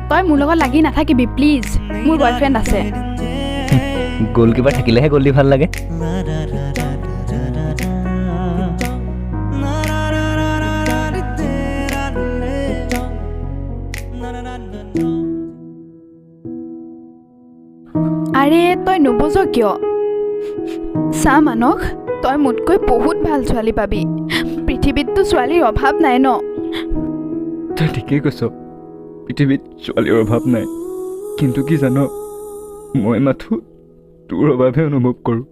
তই মোৰ লগত লাগি নাথাকিবি প্লিজ, মোৰ বয়ফ্ৰেণ্ড আছে। গ'লকিপাৰ থাকিলেহে গ'ল দি ভাল লাগে। আৰে তই নুবুজ কিয়? চা মানস, তই মোতকৈ বহুত ভাল ছোৱালী পাবি। পৃথিৱীততো ছোৱালীৰ অভাৱ নাই ন। তই ঠিকেই কৈছ, পৃথিৱীত ছোৱালীৰ অভাৱ নাই, কিন্তু কি জান, মই মাথো তোৰ অভাৱহে অনুভৱ কৰোঁ।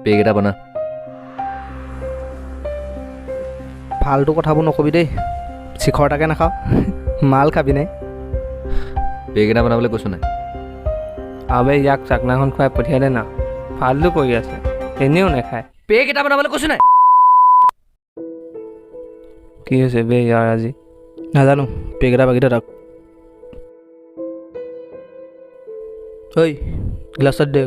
পেগ এটা বনা। ফাল্টু কথাবোৰ নকবি দেই, শিখৰ তাকে নাখাওঁ, মাল খাবি নে? পেগ এটা বনাবলৈ কৈছোঁ নাই? আবে ইয়াক চাকনাখন খুৱাই পঠিয়াই দে না, ফাল্টু কৰি আছে, এনেও নাখায়। পেগ এটা বনাবলৈ কৈছোঁ নাই? কি হৈছে বে ইয়াৰ আজি? নাজানো, পেগ এটা বাগি তাক। ঐ গ্লাছত দে।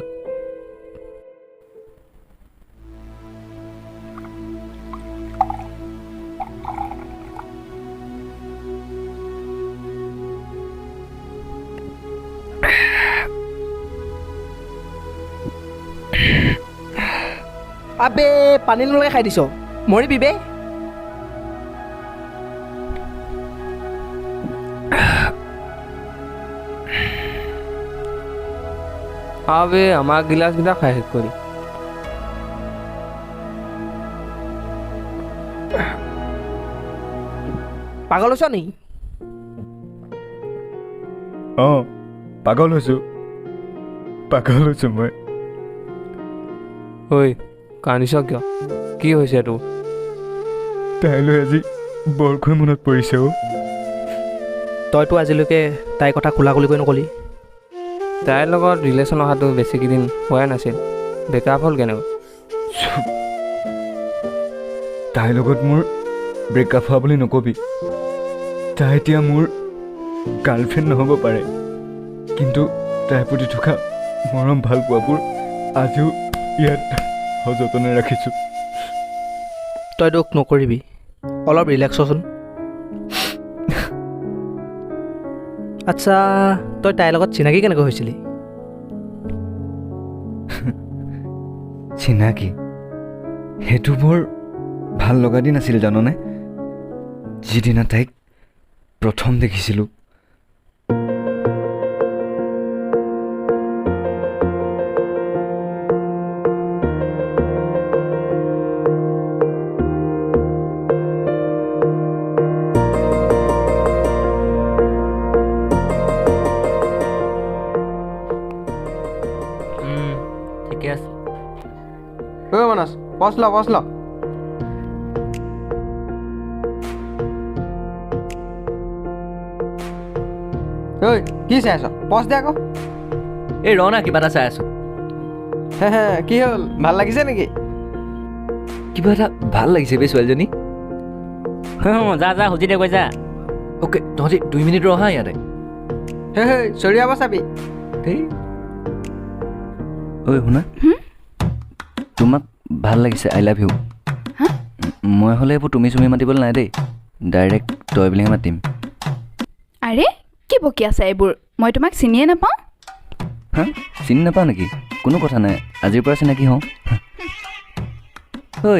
আবে পানী নলগাই খাই দিছ, মৰিবি বে। আবে আমাৰ গিলাচকেইটা খাই শেষ কৰি। পাগল হৈছ নি? অঁ, পাগল হৈছোঁ মই। ঐ কান্দিছ কিয়? কি হৈছে তোৰ? তাইলৈ আজি বৰকৈ মনত পৰিছে অ'। তইতো আজিলৈকে তাইৰ কথা খোলাখুলিকৈ নকলি। তাইৰ লগত ৰিলেশ্যন অহাটো বেছিকেইদিন হোৱাই নাছিল, ব্ৰেকআপ হ'ল কেনেকৈ? তাইৰ লগত মোৰ ব্ৰেকআপ হোৱা বুলি নকবি। তাই এতিয়া মোৰ গাৰ্লফ্ৰেণ্ড নহ'ব পাৰে, কিন্তু তাইৰ প্ৰতি থকা মৰম ভাল পোৱাবোৰ আজিও ইয়াত সযতনে ৰাখিছোঁ। তই দুখ নকৰিবি, অলপ ৰিলেক্স হচোন। আচ্ছা, তই তাইৰ লগত চিনাকি কেনেকৈ হৈছিলি? চিনাকি? সেইটো বৰ ভাল লগা দিন আছিল জাননে, যিদিনা তাইক প্ৰথম দেখিছিলোঁ। ঠিকে আছে। ঐ মানস, পচ ল। ঐ কি চাই আছ? পচ দে আকৌ। এই ৰ না, কিবা এটা চাই আছোঁ। কি হ'ল, ভাল লাগিছে নেকি? কিবা এটা ভাল লাগিছে বে ছোৱালীজনী। যা সুজি দে গৈ যা। অ'কে, তহঁতি 2 মিনিট ৰহা ইয়াতে। চৰিয়াব চাবি। দেই ঐ শুনা, তোমাক ভাল লাগিছে, আই লাভ ইউ। মই হ'লে এইবোৰ তুমি চুমি মাতিবলৈ নাই দেই, ডাইৰেক্ট তই বুলিহে মাতিম। আৰে কি বকি আছা এইবোৰ? মই তোমাক চিনিয়ে নাপাওঁ। হা, চিনি নাপাওঁ নেকি? কোনো কথা নাই, আজিৰ পৰা চিনাকি হওঁ। ঐ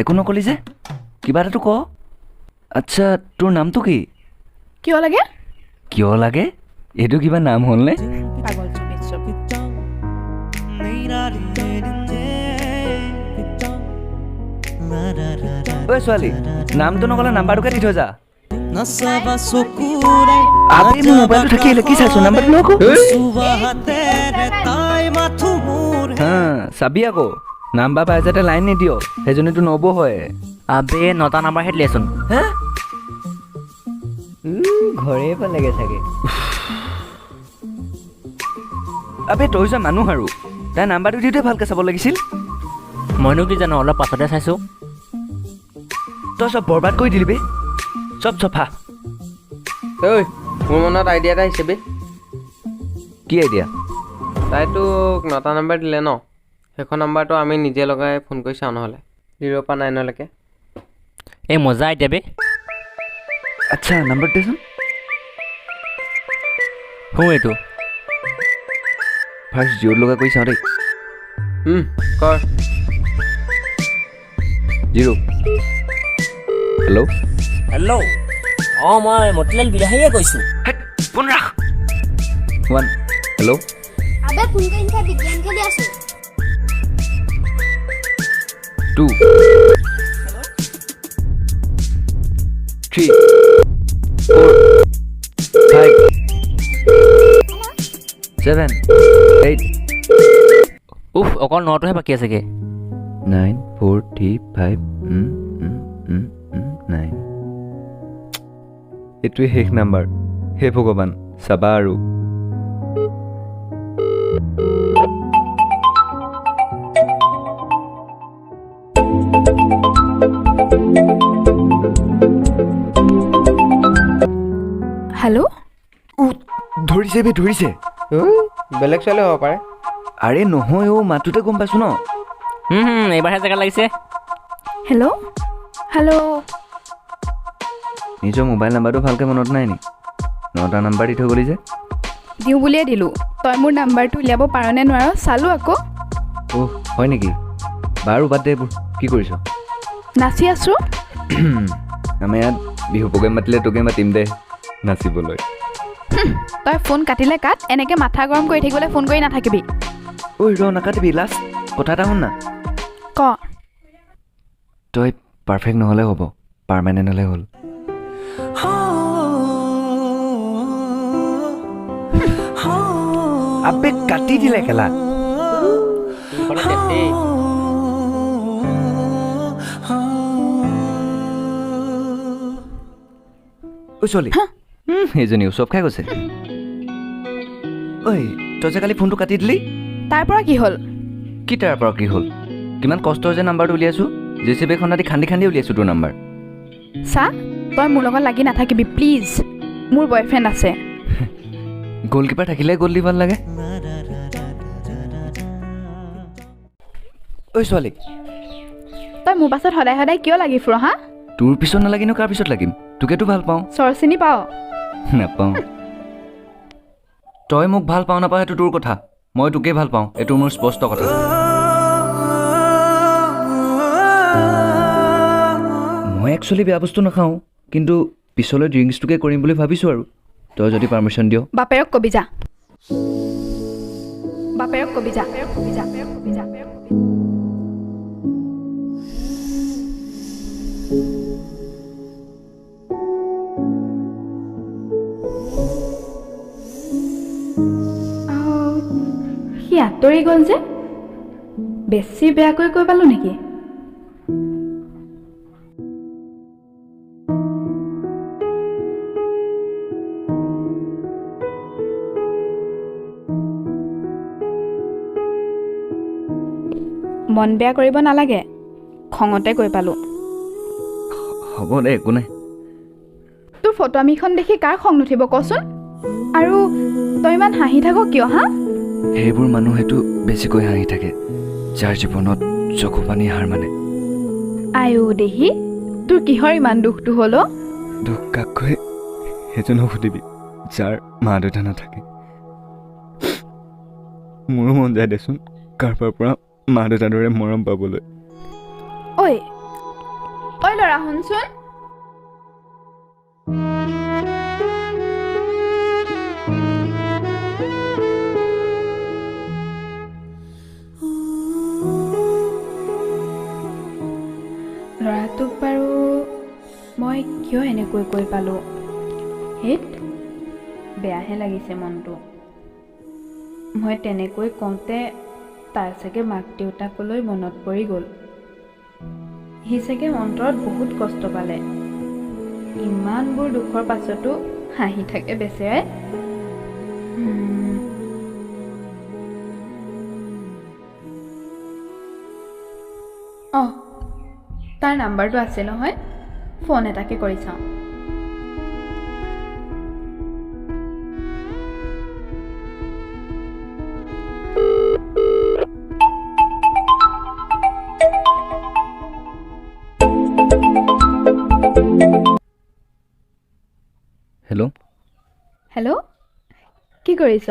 একো নকলি যে, কিবা এটাতো ক। আচ্ছা, তোৰ নামটো কি? কিয় লাগে? কিয় লাগে? এইটো কিবা নাম হ'লনে? পাগল চুপি চুপ। ঐ ছোৱালী, নামটো নকলে নাম্বাৰটোকে দি থৈ যা। আপুনি মোৰ মোবাইলটো থাকিলে কি চাইছো, নাম্বাৰটো লওক। হা, চাবি আকৌ, নাম্বাৰ পাই যাতে লাইন নিদিয়, সেইজনীতো নব হয়। আবে 9টা নাম্বাৰ হেড লেচোন। হা, ঘৰে পালেগে চাগে। আবে তই যে মানুহ আৰু তাই নাম্বাৰটো দিওঁতে ভালকৈ চাব লাগিছিল। মইনো কি জানো, অলপ পাছতে চাইছোঁ। তই চব বৰবাদ কৰি দিলি বে, চব চফা। ঐ মোৰ মনত আইডিয়া এটা আহিছে বে। কি আইডিয়া? তাই তোক 9টা নাম্বাৰ দিলে ন, সেইখন নাম্বাৰটো আমি নিজে লগাই ফোন কৰি চাওঁ নহ'লে 0 পৰা 9লৈকে। এই মজা এতিয়া বে। আচ্ছা নাম্বাৰ দেচোন। শুঁ এইটো। ফাৰ্ষ্ট জিঅ'ত লগা কৰি চাওঁ দেই। কৰ। 0 হেল্ল'। হেল্ল', অঁ মই মতিলাল বিলাহীয়ে কৈছোঁ। ফোন ৰাখ। 1 হেল্ল'। আবে ফোন কৰি নিছা বিজ্ঞান খেলি আছো। 2 3 4 5 7 8 উফ, অকল 9টোহে বাকী আছেগে। 9 4 3 5 9। এইটোৱে শেষ নাম্বাৰ। হে ভগৱান, চাবা আৰু। হেল্ল', ধৰিছে বে, ধৰিছে। বেলেগ ছোৱালী হ'ব পাৰে। আৰে নহয় অ', মাতটোতে গম পাইছো ন। এইবাৰহে জেগা লাগিছে। Hello', hello'. নিজৰ মোবাইল নাম্বাৰটো ভালকৈ মনত নাই নি? 9টা নাম্বাৰ দি থৈ গ'লি যে। দিওঁ বুলিয়ে দিলোঁ, তই মোৰ নাম্বাৰটো উলিয়াব পাৰ নে নোৱাৰ চালোঁ আকৌ। অ' হয় নেকি? বাৰু বাদ দে এইবোৰ। কি কৰিছ? নাচি আছোঁ। আমাৰ ইয়াত বিহু প্ৰগ্ৰেম মাতিলে তোকে মাতিম দে নাচিবলৈ। তই ফোন কাটিলে কাট, এনেকৈ মাথা গৰম কৰি থাকিবলৈ ফোন কৰি নাথাকিবি। ঐ ৰ নাকাটিবি, লাষ্ট কথা এটা শুন না। ক। তই পাৰফেক্ট নহ'লে হ'ব, পাৰ্মানেণ্ট হ'লে হ'ল। আবে কাটি দিলে খেলা। ঐ ছোৱালী, সেইজনীও চব খাই গৈছে। ঐ তই যে কালি ফোনটো কাটি দিলি, তাৰ পৰা কি হ'ল? কি তাৰ পৰা কি হ'ল? কিমান কষ্ট যে নাম্বাৰটো উলিয়াইছোঁ, জেচিবি এখন আদি খান্দি খান্দি উলিয়াইছোঁ তোৰ নাম্বাৰ। চা, তই মোৰ লগত লাগি নাথাকিবি প্লিজ। মোৰ বয়ফ্ৰেণ্ড আছে। গ'লকিপাৰ থাকিলে গ'ল দি ভাল লাগে। ঐ ছোৱালী, তই মোৰ পাছত সদায় সদায় কিয় লাগি ফুৰ হা? তোৰ পিছত নালাগিনো কাৰ পিছত লাগিম? তোকেতো ভাল পাওঁ। চৰ চিনি পাৱ? নাপাওঁ। তই মোক ভাল পাওঁ নাপাওঁ সেইটো তোৰ কথা, মই তোকেই ভাল পাওঁ, এইটো মোৰ স্পষ্ট কথা। মই একচুৱেলি বেয়া বস্তু নাখাওঁ, কিন্তু পিছলৈ ড্ৰিংকছটোকে কৰিম বুলি ভাবিছোঁ আৰু। তই যদি পাৰ্মিশ্যন দিয়। বাপেৰক কবি যা। বাপেৰক কবি যা। কবি যা। কবি যা। সি আঁতৰি গ'ল যে, বেছি বেয়াকৈ কৈ পালোঁ নেকি? মন বেয়া কৰিব নালাগে, খঙতে কৈ পালোঁ। হ'ব দে, একো নাই। তোৰ ফটোৱামিখন দেখি কাৰ খং নুঠিব কচোন? আৰু তই ইমান হাঁহি থাক কিয় হা? সেইবোৰ মানুহেতো বেছিকৈ হাঁহি থাকে, যাৰ জীৱনত চকু পানী হাৰ মানে। আইও দেহি, তোৰ কিহৰ ইমান দুখটো হ'ল? দুখ কাক কয় সেইজনক সুধিবি, যাৰ মা দেউতা নাথাকে। মোৰো মন যায় দেচোন কাৰোবাৰ পৰা মা দেউতাৰ দৰে মৰম পাবলৈ। ঐ ল'ৰা শুনচোন। ল'ৰাটোক বাৰু মই কিয় এনেকৈ কৈ পালোঁ? হেত বেয়াহে লাগিছে মনটো। মই তেনেকৈ কওঁতে তাৰ চাগে মাক দেউতাকলৈ মনত পৰি গ'ল। সি চাগে অন্তৰত বহুত কষ্ট পালে। ইমানবোৰ দুখৰ পাছতো হাঁহি থাকে বেচেৰাই। অঁ তাৰ নাম্বাৰটো আছে নহয়, ফোন এটাকে কৰি চাওঁ। হেল্ল', হেল্ল', কি কৰিছ?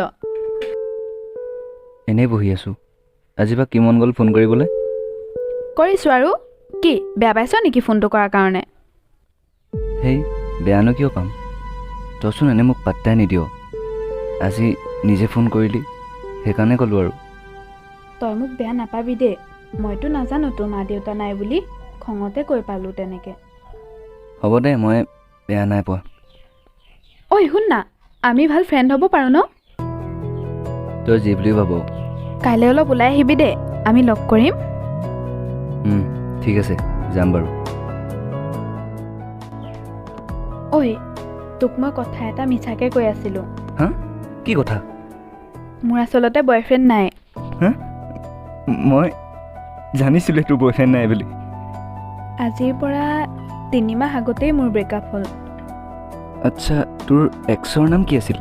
এনেই বহি আছোঁ। আজি বা কি মন গ'ল ফোন কৰিবলৈ? কৰিছোঁ আৰু কি বেয়া পাইছ নেকি ফোনটো কৰাৰ কাৰণে? হেই, বেয়ানো কিয় পাম? তইচোন এনে মোক পাত্তাই নিদিয়। আজি নিজে ফোন কৰিলি, সেইকাৰণে ক'লোঁ আৰু। তই মোক বেয়া নাপাবি দেই, মইতো নাজানো তোৰ মা দেউতা নাই বুলি, খঙতে কৈ পালোঁ তেনেকৈ। হ'ব দে, মই বেয়া নাই পোৱা। ঐ শুন না, আমি ভাল ফ্ৰেণ্ড হ'ব পাৰোঁ ন? তই যি বুলি ভাব। কাইলৈ অলপ ওলাই আহিবি দেই, আমি লগ কৰিম। ঠিক আছে, যাম বাৰু। ঐ, তোক মই কথা এটা মিছাকৈ কৈ আছিলোঁ। হা? কি কথা? মোৰ আচলতে বয়ফ্ৰেণ্ড নাই। হা? মই জানিছিলোঁ তোৰ বয়ফ্ৰেণ্ড নাই বুলি। আজিৰ পৰা 3 মাহ আগতেই মোৰ ব্ৰেকআপ হ'ল। আচ্ছা, তোৰ এক্সৰ নাম কি আছিল?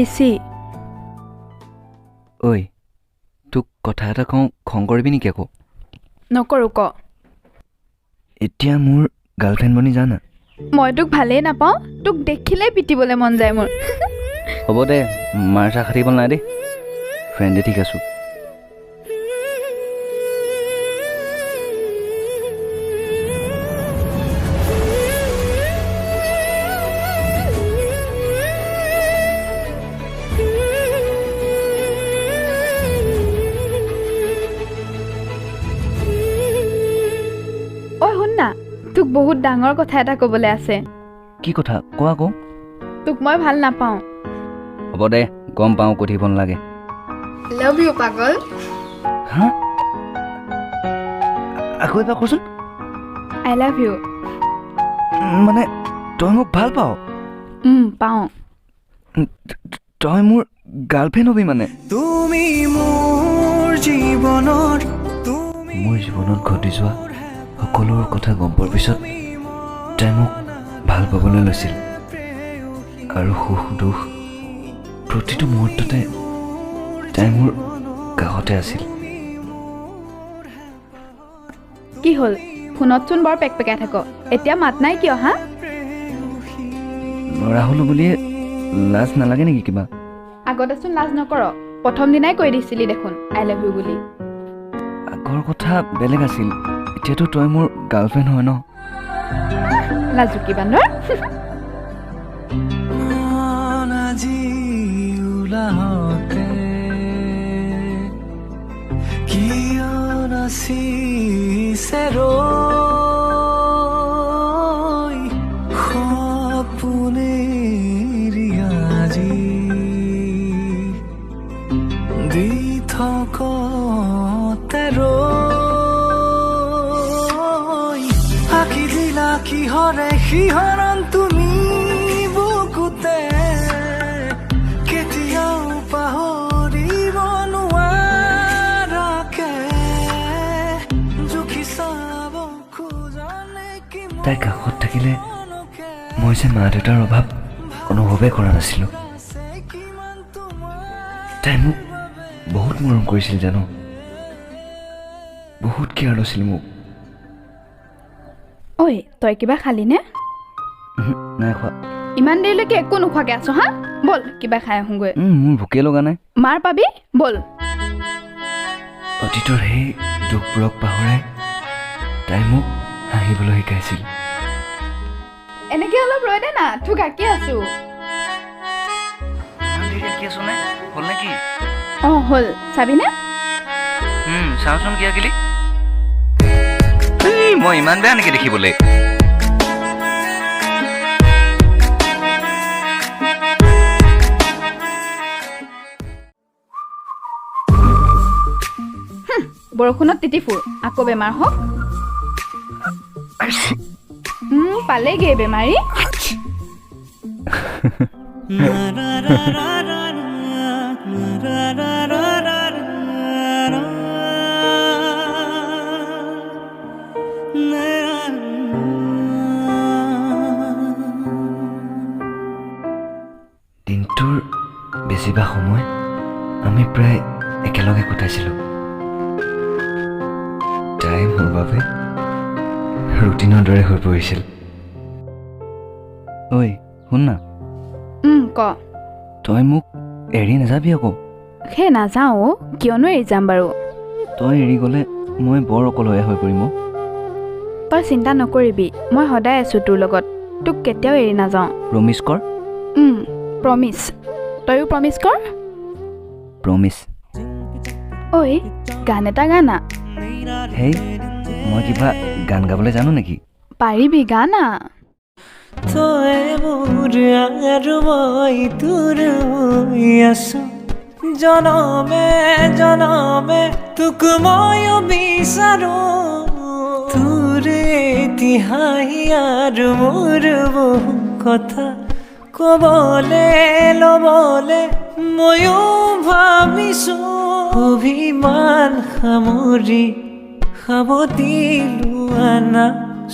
ঋষি। ঐ, তোক কথা এটা কওঁ, খং কৰিবি নেকি আকৌ? নকৰোঁ ক। এতিয়া মোৰ গাৰ্লফ্ৰেণ্ড বনি জানা। মই তোক ভালেই নাপাওঁ, তোক দেখিলেই পিটিবলৈ মন যায় মোৰ। হ'ব দে, মাৰ চাহ খাটিব নাই দেই, ফ্ৰেণ্ডে ঠিক আছোঁ। ঐ শুন না, তোক বহুত ডাঙৰ কথা এটা ক'বলৈ আছে। কি কথা কোৱা আকৌ? তোক মই ভাল নাপাওঁ। হ'ব দে, গম পাওঁ, কৈ থাকিব নালাগে। লাভ ইউ পাগল। হা? আকৌ এবাৰ কচোন। I love you. মানে তই মোক ভাল পাৱ? পাওঁ। তই মোৰ গাৰ্লফ্ৰেণ্ড হবি মানে? মোৰ জীৱনত ঘটি যোৱা সকলোৰ কথা গম পোৱাৰ পিছত তাই মোক ভাল পাবলৈ লৈছিল, আৰু সুখ দুখ প্ৰতিটো মুহূৰ্ততে তাই মোৰ কাষতে আছিল। কি হ'ল, ফোনতচোন বৰ পেকপেকাই থাক, এতিয়া মাত নাই কিয়? হা? ল'ৰা হ'লো বুলিয়ে লাজ নালাগে নেকি কিবা? আগতেচোন লাজ নকৰ, প্ৰথম দিনাই কৈ দিছিলি দেখোন আই লাভ ইউ বুলি। আগৰ কথা বেলেগ আছিল, এতিয়াতো তই মোৰ গাৰ্লফ্ৰেণ্ড হয় ন। লাজুকী বান্দৰ। কিহৰে শিহৰণ তুমি বুকুতে, কেতিয়াও পাহৰিব নোৱাৰাকে জুখি চাব খোজানে কি। তাই কাষত থাকিলে মই যে মা দেউতাৰ অভাৱ অনুভৱেই কৰা নাছিলোঁ। তাই মোক বহুত মৰম কৰিছিল জানো, বহুত কেয়াৰ লৈছিল মোক। ঐ, তই কিবা খালিনে? নাই খোৱা। ইমান দেৰিলৈকে একো নোখোৱাকৈ আছ? হা, ব'ল কিবা খাই আহোঁগৈ। মোৰ ভোকে লগা নাই। মাৰ পাবি, ব'ল। অতীতৰ সেই দুখবোৰক পাহৰাই তাই মোক হাঁহিবলৈ শিকাইছিল। এনেকৈ অলপ ৰৈ দে না, তোক আঁকি আছোঁ। হ'ল নে কি? অঁ হ'ল, চাবিনে? চাওঁচোন কি আঁকিলি। মই ইমান বেয়া নেকি দেখিবলৈ? বৰষুণত তিতিফুৰ, আকৌ বেমাৰ হওক। পালেগে বেমাৰী। দিনটোৰ বেছিভাগ সময় আমি প্ৰায় একেলগে কটাইছিলোঁ। তাই মোৰ বাবে ৰুটিনৰ দৰে হৈ পৰিছিল। ঐ শুন না, ক তই মোক এৰি নাযাবি আকৌ। সেই নাযাওঁ অ', কিয়নো এৰি যাম বাৰু। তই এৰি গ'লে মই বৰ অকলশৰীয়া হৈ পৰিম। তই চিন্তা নকৰিবি, মই সদায় আছোঁ তোৰ লগত, তোক কেতিয়াও এৰি নাযাওঁ। প্ৰমিছ কৰ। প্ৰমিছ। তয়ো প্ৰমিছ কৰ। প্ৰমিছ। ঐ গান এটা গা না। হেই, মই কিবা গান গাবলৈ জানো নেকি? পাৰিবি গা না। তই মোৰ আৰু মই তোৰ হৈ আছো, জনমে জনমে তোক ময়ো বিচাৰো। তোৰ ইতিহাস আৰু মোৰ বহু কথা ক'বলে ল'বলে ময়ো ভাবিছো। অভিমান সামৰি সাৱটি লোৱানা,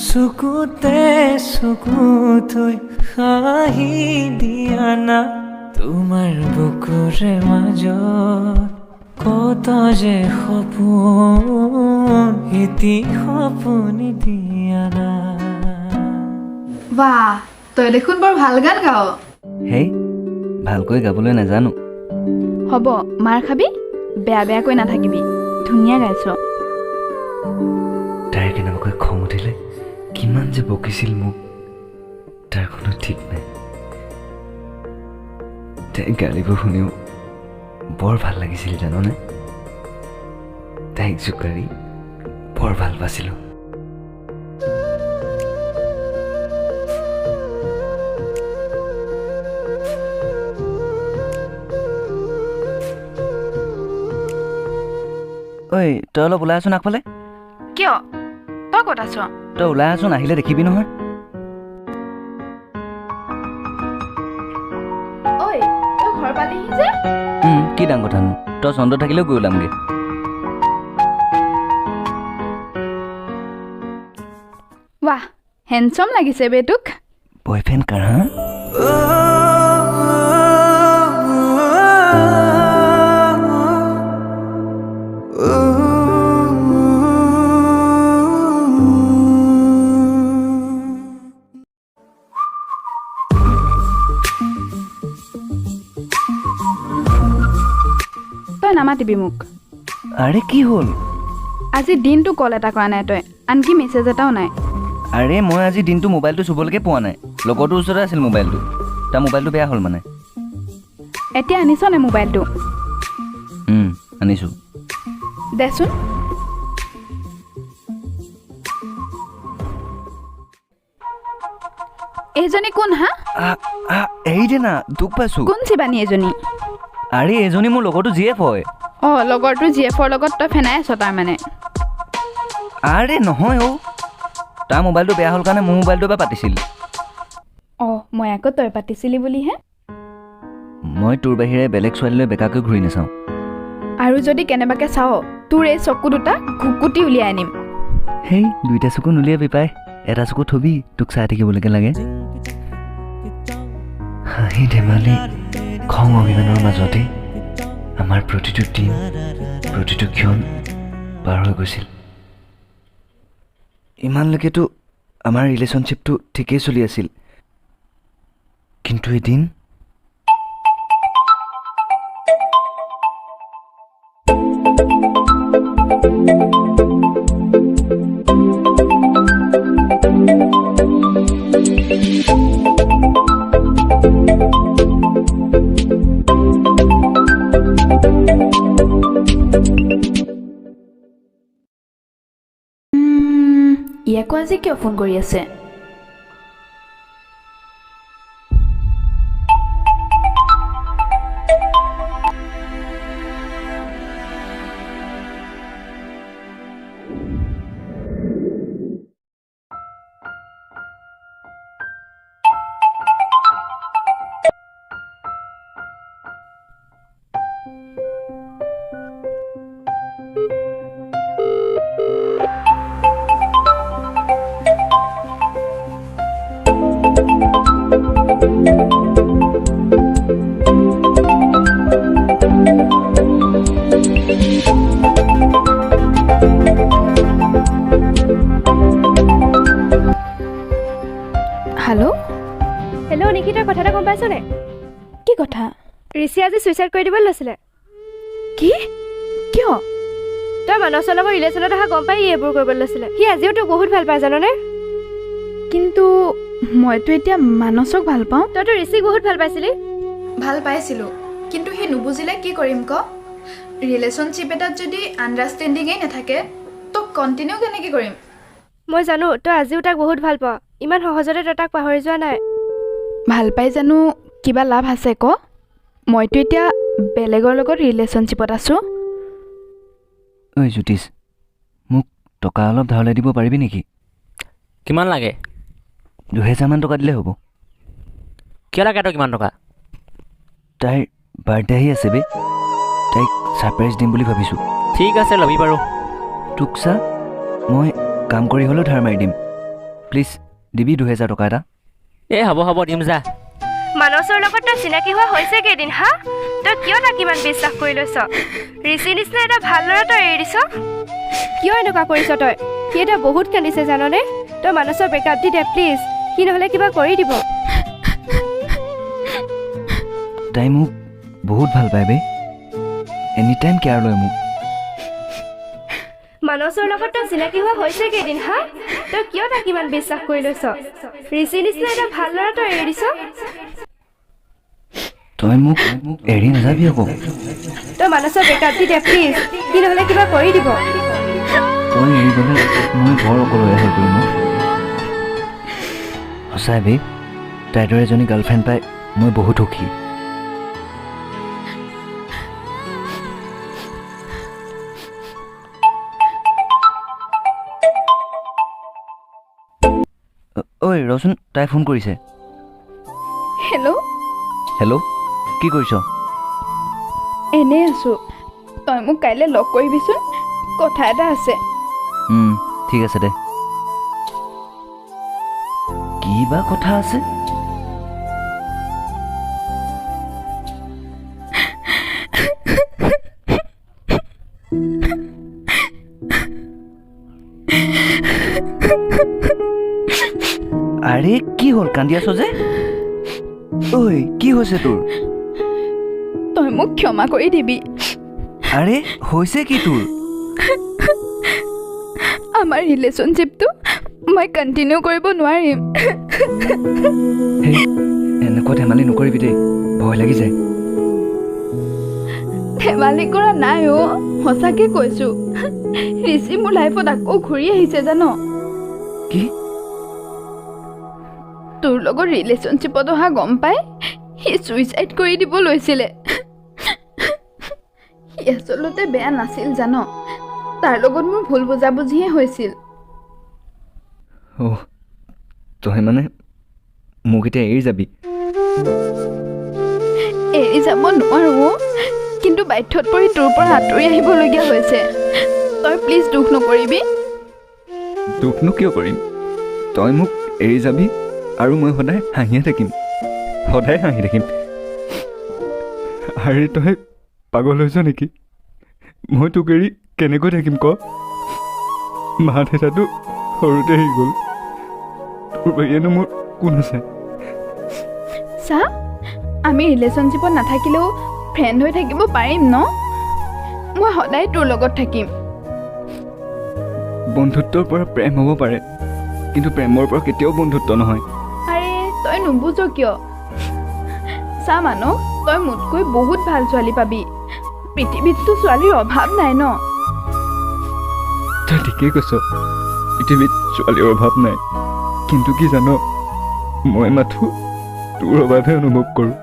চকুতে চকু থৈ হাঁহি দিয়া না। তোমাৰ বুকুৰে মাজত কত যে সপোন, এটি সপোন দিয়া না। বাহ, তই দেখোন বৰ ভাল গান গাৱ। হেই, ভালকৈ গাবলৈ নাজানো। হ'ব, মাৰ খাবি, বেয়া বেয়াকৈ নাথাকিবি, ধুনীয়া গাইছ। তাইৰ কেনেবাকৈ খং উঠিলে কিমান যে বকিছিল মোক, তাৰ কোনো ঠিক নাই। তাইক গালিবোৰ শুনিও বৰ ভাল লাগিছিল জাননে। তাইক জোকাৰি বৰ ভাল পাইছিলোঁ। ঐ, তই অলপ ওলাই আছোন আগফালে। কিয়? তই ক'ত আছ? তই ওলাই আছোন, আহিলে দেখিবি নহয়। ঐ, তই ঘৰ পালিহি যে? কি ডাঙৰ কথানো, তই চন্দ্ৰ থাকিলেও গৈ ওলামগে। ৱাহ, হেণ্ডচম লাগিছে বে তোক। বয়ফ্ৰেণ্ড কাৰ হা? তই নামাতিবি মোক। আৰে কি হ'ল? আজি দিনটো কল এটা কৰা নাই তই, আনকি মেছেজ এটাও নাই। আৰে মই আজি দিনটো মোবাইলটো চুবলৈকে পোৱা নাই। লগৰটোৰ ওচৰতে আছিল মোবাইলটো, তাৰ মোবাইলটো বেয়া হ'ল মানে। এতিয়া আনিছ নে মোবাইলটো? আনিছোঁ। দেচোন। এইজনী কোন হা? এৰি দে না, দুখ পাইছোঁ। কোন শিৱানী এজনী? আৰে এজনী মোৰ লগৰটো জি এফ হয়। অঁ, লগৰটো জি এফৰ লগত তই ফেনাই আছ তাৰমানে। আৰে নহয় অ', তাৰ মোবাইলটো বেয়া হ'ল কাৰণে মোৰ মোবাইলটো এবাৰ পাতিছিল। অঁ, মই আকৌ তই পাতিছিলি বুলিহে। মই তোৰ বাহিৰে বেলেগ ছোৱালীলৈ বেকাকৈ ঘূৰি নাচাওঁ। আৰু যদি কেনেবাকৈ চাৱ, তোৰ এই চকু দুটা ঘুকুটি উলিয়াই আনিম। হেই, দুইটা চকু নুলিয়াবি পাই, এটা চকু থবি, তোক চাই থাকিবলৈকে লাগে। হাঁহি ধেমালি খং অভিমানৰ মাজতে আমাৰ প্ৰতিটো দিন, প্ৰতিটো ক্ষণ পাৰ হৈ গৈছিল। ইমানলৈকেতো আমাৰ ৰিলেশ্যনশ্বিপটো ঠিকেই চলি আছিল, কিন্তু এদিন ইয়াকো আজি কিয় ফোন কৰি আছে? হেল্ল' নিকি, তই কথা এটা গম পাইছনে? কি কথা? ঋষি আজি ছুইচাইড কৰি দিবলৈ লৈছিলে। কি? কিয়? তই মানসৰ লগত ৰিলেশ্যনত অহা গম পাই ই এইবোৰ কৰিবলৈ লৈছিলে। সি আজিও তোক বহুত ভাল পায় জাননে? কিন্তু মইতো এতিয়া মানসক ভাল পাওঁ। তইতো ঋষিক বহুত ভাল পাইছিলি। ভাল পাইছিলোঁ, কিন্তু সি নুবুজিলে কি কৰিম ক? ৰিলেশ্যনশ্বিপ এটাত যদি আণ্ডাৰষ্টেণ্ডিঙেই নাথাকে তোক কণ্টিনিউ কেনেকৈ কৰিম? মই জানো তই আজিও তাক বহুত ভাল পাৱ। ইমান সহজতে তই তাক পাহৰি যোৱা নাই। ভাল পাই জানো কিবা লাভ আছে ক? মইতো এতিয়া বেলেগৰ লগত ৰিলেশ্যনশ্বিপত আছোঁ। ঐ জ্যোতিষ, মোক টকা অলপ ধাৰলৈ দিব পাৰিবি নেকি? কিমান লাগে? 2000মান টকা দিলে হ'ব। কিয় লাগে তই কিমান টকা? তাইৰ বাৰ্থডে আহি আছে বে, তাইক ছাৰপ্ৰাইজ দিম বুলি ভাবিছোঁ। ঠিক আছে ল'বি বাৰু। তোক চা, মই কাম কৰি হ'লেও ধাৰ মাৰি দিম। প্লিজ দিবি 2000 টকা এটা। এই হ'ব হ'ব দিম যা। মানসৰ লগত তই চিনাকি হোৱা হৈছে কেইদিন হা? তই কিয় তাক ইমান বিশ্বাস কৰি লৈছ? ঋষি নিচিনা এটা ভাল ল'ৰা তই এৰি দিছ? কিয় এনেকুৱা কৰিছ তই? সি এটা বহুত কান্দিছে জাননে? তই মানসৰ ব্ৰেকআপ দি দে প্লিজ। সি নহ'লে কিবা কৰি দিব। তাই মোক বহুত ভাল পায় বে, এনি টাইম কেয়াৰ লয় মোক। মানসৰ লগত তই চিনাকি হোৱা হৈছে কেইদিন হা? তই কিয় তাক ইমান বিশ্বাস কৰি লৈছ? ঋষি নিচিনা এটা ভাল ল'ৰা তই এৰি দিছ? তই মোক এৰি নাযাবি আকৌ। তই মানসৰ ব্ৰেকআপ দি দে প্লিজ। সি নহ'লে কিবা কৰি দিব। তই এৰি গ'লে মই বৰ অকলশৰীয়া হৈ পৰিম ন? সঁচাই বে, তাইৰ দৰে এজনী গাৰ্লফ্ৰেণ্ড পাই মই বহুত সুখী। ঐ ৰচোন, তাই ফোন কৰিছে। হেল্ল', হেল্ল', কি কৰিছ? এনেই আছোঁ। তই মোক কাইলৈ লগ কৰিবিচোন, কথা এটা আছে। ঠিক আছে দে। কি বা কথা আছে? আৰে কি হ'ল, কান্দি আছ যে? ঐ কি হৈছে তোৰ? তই মোক ক্ষমা কৰি দিবি। আৰে হৈছে কি তোৰ? আমাৰ ৰিলেশ্যনশ্বিপটো মই কণ্টিনিউ কৰিব নোৱাৰিম। হেই, এনেকুৱা ধেমালি নকৰিবি দেই, ভয় লাগি যায়। ধেমালি কৰা নাই অ', সঁচাকৈ কৈছোঁ। ঋষি মোৰ লাইফত আকৌ ঘূৰি আহিছে জান। কি? তোৰ লগত ৰিলেশ্যনশ্বিপত অহা গম পাই সি ছুইচাইড কৰি দিব লৈছিলে। সি আচলতে বেয়া নাছিল জান, তাৰ লগত মোৰ ভুল বুজাবুজিহে হৈছিল। তই মানে মোক এতিয়া এৰি যাবি? এৰি যাব নোৱাৰোঁ, কিন্তু বাধ্যত পৰি তোৰ পৰা আঁতৰি আহিবলগীয়া হৈছে। তই প্লিজ দুখ নকৰিবি। দুখনো কিয় কৰিম? তই মোক এৰি যাবি আৰু মই সদায় হাঁহিয়ে থাকিম, সদায় হাঁহি থাকিম। আৰে তই পাগল হৈছ নেকি? মই তোক এৰি কেনেকৈ থাকিম ক? মা দেউতাটো সৰুতে আহি গ'ল, তোৰ বাহিৰেনো মোৰ কোন আছে? চা, আমি ৰিলেশ্যনশ্বিপত নাথাকিলেও ফ্ৰেণ্ড হৈ থাকিব পাৰিম ন? মই সদায় তোৰ লগত থাকিম। বন্ধুত্বৰ পৰা প্ৰেম হ'ব পাৰে, কিন্তু প্ৰেমৰ পৰা কেতিয়াও বন্ধুত্ব নহয়। আৰে তই নুবুজ কিয়? চা মানস, তই মোতকৈ বহুত ভাল ছোৱালী পাবি। পৃথিৱীততো ছোৱালীৰ অভাৱ নাই ন? তই ঠিকেই কৈছ, পৃথিৱীত ছোৱালীৰ অভাৱ নাই, কিন্তু কি জান, মই মাথো তোৰ অভাৱহে অনুভৱ কৰোঁ।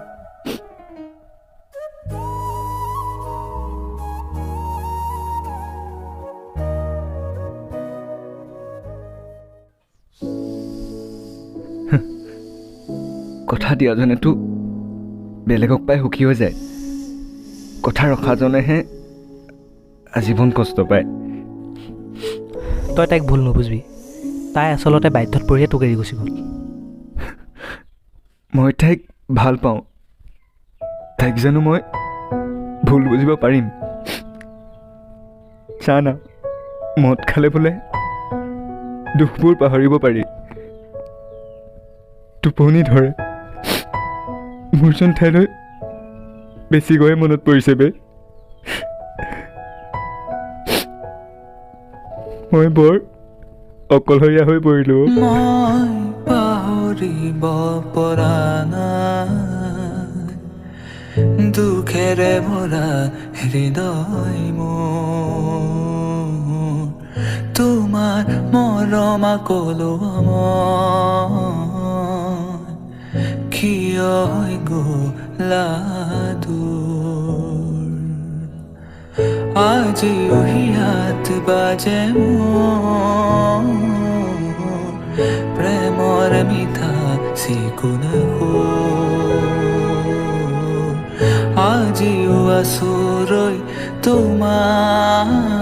কথা দিয়াজনেতো বেলেগক পাই সুখী হৈ যায়, কথা ৰখাজনেহে আজীৱন কষ্ট পায়। তই তাইক ভুল নুবুজিবি, তাই আচলতে বাধ্যত পৰিয়ে তোক এৰি গুচি গ'ল। মই তাইক ভাল পাওঁ, তাইক জানো মই ভুল বুজিব পাৰিম? চা না, মদ খালে বোলে দুখবোৰ পাহৰিব পাৰি, টোপনি ধৰে, মোৰচোন ঠাইলৈ বেছিকৈ মনত পৰিছে বে মই বৰ অকলশৰীয়া হৈ পৰিলোঁ মই পাহৰিব পৰা নাই দুখেৰে ভৰা হৃদয় মোৰ তোমাৰ মৰম আকলো কিয় হৈ গ'লা দূৰ আজিও হিয়াত বাজে মোৰ প্ৰেমৰ মিঠা চিকুণ সুৰ আজিও আছো ৰৈ তোমাৰ